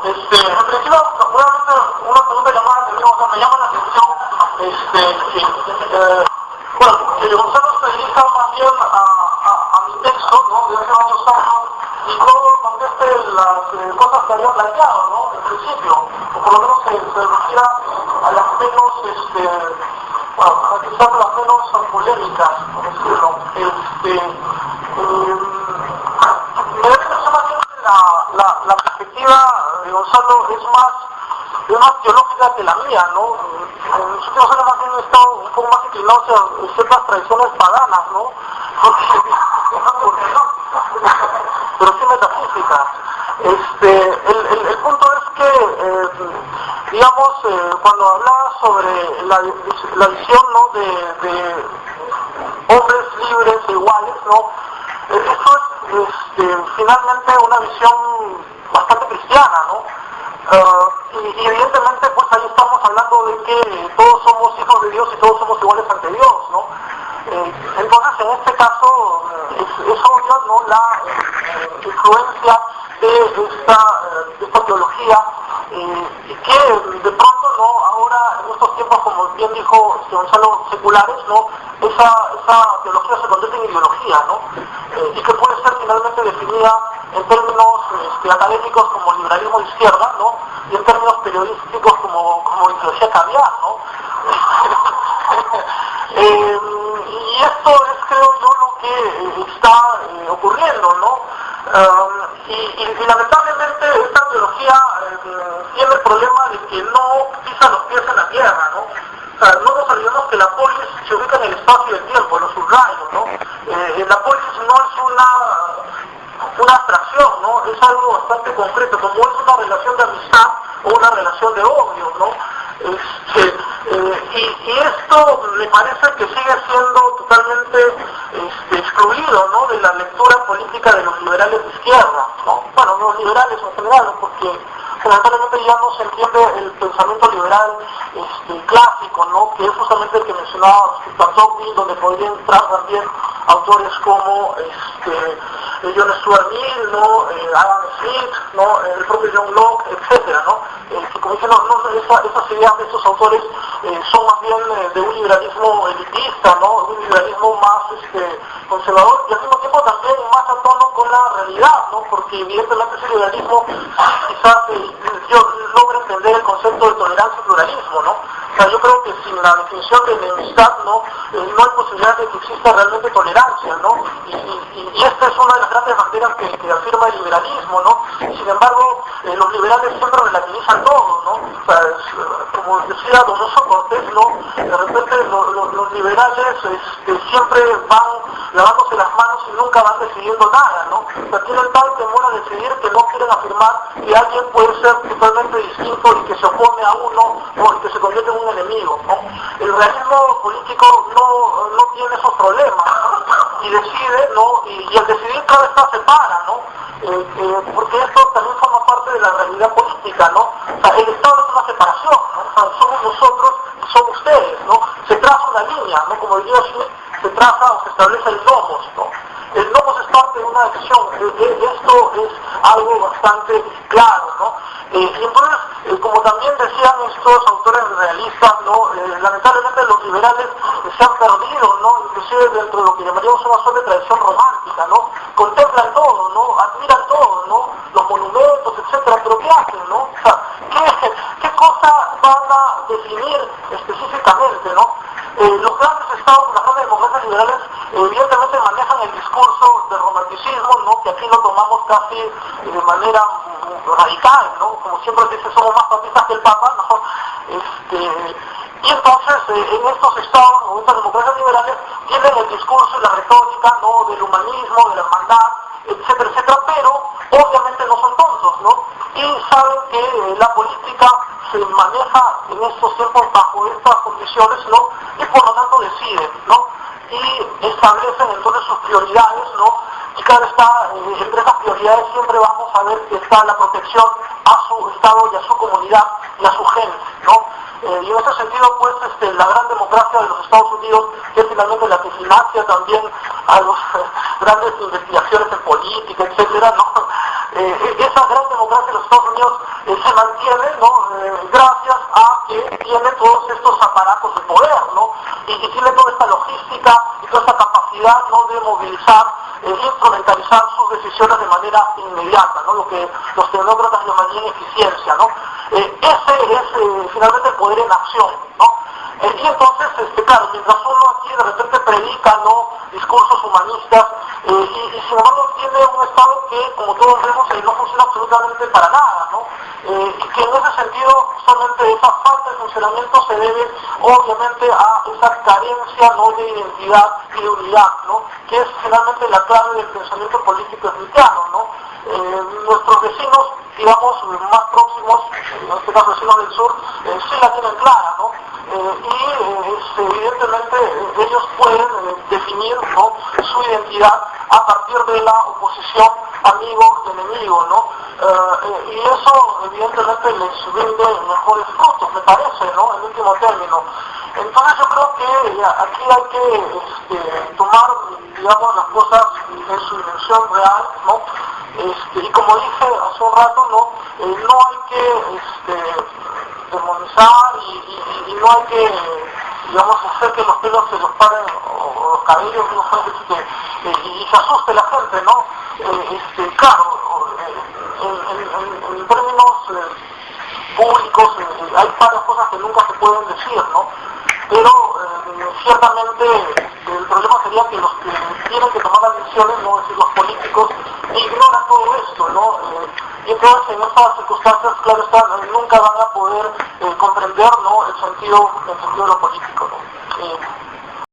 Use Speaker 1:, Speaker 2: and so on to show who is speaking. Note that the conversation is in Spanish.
Speaker 1: En principio, seguramente una pregunta llamada la atención, o sea, me llama la atención, bueno, Gonzalo se dedica más bien a mi texto, ¿no? De hace varios años, y no conteste las cosas que había planteado, ¿no? En principio, o por lo menos se refiere a las menos, bueno, quizás las menos polémicas, por decirlo. Me da la impresión más bien que la perspectiva de Gonzalo es más teológica que la mía, ¿no? En los últimos años más bien he estado un poco más inclinado hacia ciertas tradiciones paganas, ¿no? Pero sí metafísicas. El punto es que, digamos, cuando hablaba sobre la visión, ¿no? de hombres libres e iguales, ¿no? Eso es finalmente una visión bastante cristiana, ¿no? Y evidentemente pues ahí estamos hablando de que todos somos hijos de Dios y todos somos iguales ante Dios, ¿no? Entonces en este caso es obvio, ¿no? La influencia de esta teología y que de pronto, ¿no? Ahora en estos tiempos, como bien dijo Gonzalo, seculares, ¿no? Esa teología se convierte en ideología, ¿no? Y que puede ser finalmente definida en términos académicos como liberalismo de izquierda, ¿no? Y en términos periodísticos como ideología caviar, ¿no? Y esto es, creo yo, lo que está ocurriendo, ¿no? Y lamentablemente esta teología tiene el problema de que no pisa los pies en la tierra, ¿no? O sea, no nos olvidemos que la polis se ubica en el espacio y el tiempo, lo subrayo, ¿no? La polis no es una abstracción, ¿no? Es algo bastante concreto, como es una relación de amistad o una relación de odio, ¿no? Y esto me parece que sigue siendo totalmente excluido, ¿no? De la lectura política de los liberales de izquierda, ¿no? Bueno, los liberales en general, ¿no? Porque fundamentalmente ya no se entiende el pensamiento liberal clásico, ¿no? Que es justamente el que mencionaba respecto a Tocqueville, donde podría entrar también autores como John Stuart Mill, ¿no? Adam Smith, ¿no? El propio John Locke, etcétera, ¿no? Que como dicen, esas ideas de estos autores son más bien de un liberalismo elitista, ¿no? Un liberalismo más conservador y al mismo tiempo también más a tono con la realidad, ¿no? Porque evidentemente ese liberalismo quizás yo logro entender el concepto de tolerancia y pluralismo, ¿no? O sea, yo creo que sin la definición de enemistad, ¿no? No hay posibilidad de que exista realmente tolerancia, ¿no? Y esta es una de las grandes banderas que afirma el liberalismo, ¿no? Sin embargo, los liberales siempre relativizan todo, ¿no? O sea, como decía Don Oso Cortés, ¿no? De repente los liberales siempre van lavándose las manos y nunca van decidiendo nada, ¿no? O sea, tienen tal temor a decidir que no quieren afirmar que alguien puede ser totalmente distinto y que se opone a uno, ¿no? Y que se convierte en un enemigo, ¿no? El realismo político no tiene esos problemas, ¿no? Y decide, ¿no? Y al decidir cada vez se para, ¿no? Porque esto también forma parte de la realidad política, ¿no? O sea, el Estado es una separación, ¿no? O sea, somos nosotros y son ustedes, ¿no? Se traza una línea, ¿no? Como diría Smith, se traza o se establece el nomos, ¿no? El nomos es parte de una decisión, esto es algo bastante claro, ¿no? Y entonces, como también decían estos autores realistas, ¿no? Lamentablemente los liberales se han perdido, ¿no? Inclusive dentro de lo que llamaríamos una suerte de tradición romántica, ¿no? Contemplan todo, ¿no? Admiran todo, ¿no? Los monumentos, etcétera, pero ¿qué hacen, no? O sea, ¿qué cosa van a definir específicamente, no? Los grandes estados, las grandes democracias liberales, evidentemente manejan el discurso del romanticismo, ¿no? Que aquí lo tomamos casi de manera radical, ¿no? Como siempre se dice, somos más papistas que el Papa, ¿no? Y entonces, en estos estados, o estas democracias liberales, tienen el discurso y la retórica, ¿no? Del humanismo, de la hermandad, etcétera, etcétera, pero obviamente no son tontos, ¿no? Y saben que la política se maneja en estos tiempos bajo estas condiciones, ¿no? Y por lo tanto deciden, ¿no? Y establecen entonces sus prioridades, ¿no? Y claro está, entre esas prioridades siempre vamos a ver que está la protección a su Estado y a su comunidad y a su gente, ¿no? Y en ese sentido, pues, la gran democracia de los Estados Unidos, que es finalmente la que financia también a las grandes investigaciones en política, etcétera, ¿no? esa gran democracia de los Estados Unidos se mantiene, ¿no? Gracias a que tiene todos estos aparatos de poder, ¿no? Y tiene toda esta logística y toda esta capacidad, ¿no?, de movilizar, instrumentalizar sus decisiones de manera inmediata, ¿no?, lo que los tecnócratas llamarían eficiencia, ¿no? Ese es finalmente el poder en acción, ¿no? Y entonces, claro, mientras uno aquí de repente predica, ¿no?, discursos humanistas, y sin embargo tiene un Estado que, como todos vemos, no funciona absolutamente para nada, ¿no? Y que en ese sentido, justamente esa falta de funcionamiento se debe, obviamente, a esa carencia, ¿no?, de identidad y de unidad, ¿no?, que es finalmente la clave del pensamiento político smithiano, ¿no? Nuestros vecinos, digamos, más próximos, en este caso vecinos del sur, sí la tienen clara, ¿no? Evidentemente ellos pueden definir, ¿no?, su identidad a partir de la oposición amigo-enemigo, ¿no? Y eso evidentemente les rinde mejores frutos, me parece, ¿no?, en último término. Entonces yo creo que aquí hay que tomar, digamos, las cosas en su dimensión real, ¿no? Y como dije hace un rato, no hay que demonizar y no hay que, digamos, hacer que los pelos se los paren o los cabellos, ¿no?, y se asuste la gente, ¿no? Claro, en términos públicos hay varias cosas que nunca se pueden decir, ¿no? Pero ciertamente el problema sería que los que tienen que tomar las decisiones, no, es decir, los políticos, ignoran todo esto, ¿no? Y entonces en estas circunstancias, claro está, nunca van a poder comprender, ¿no?, el sentido de lo político, ¿no?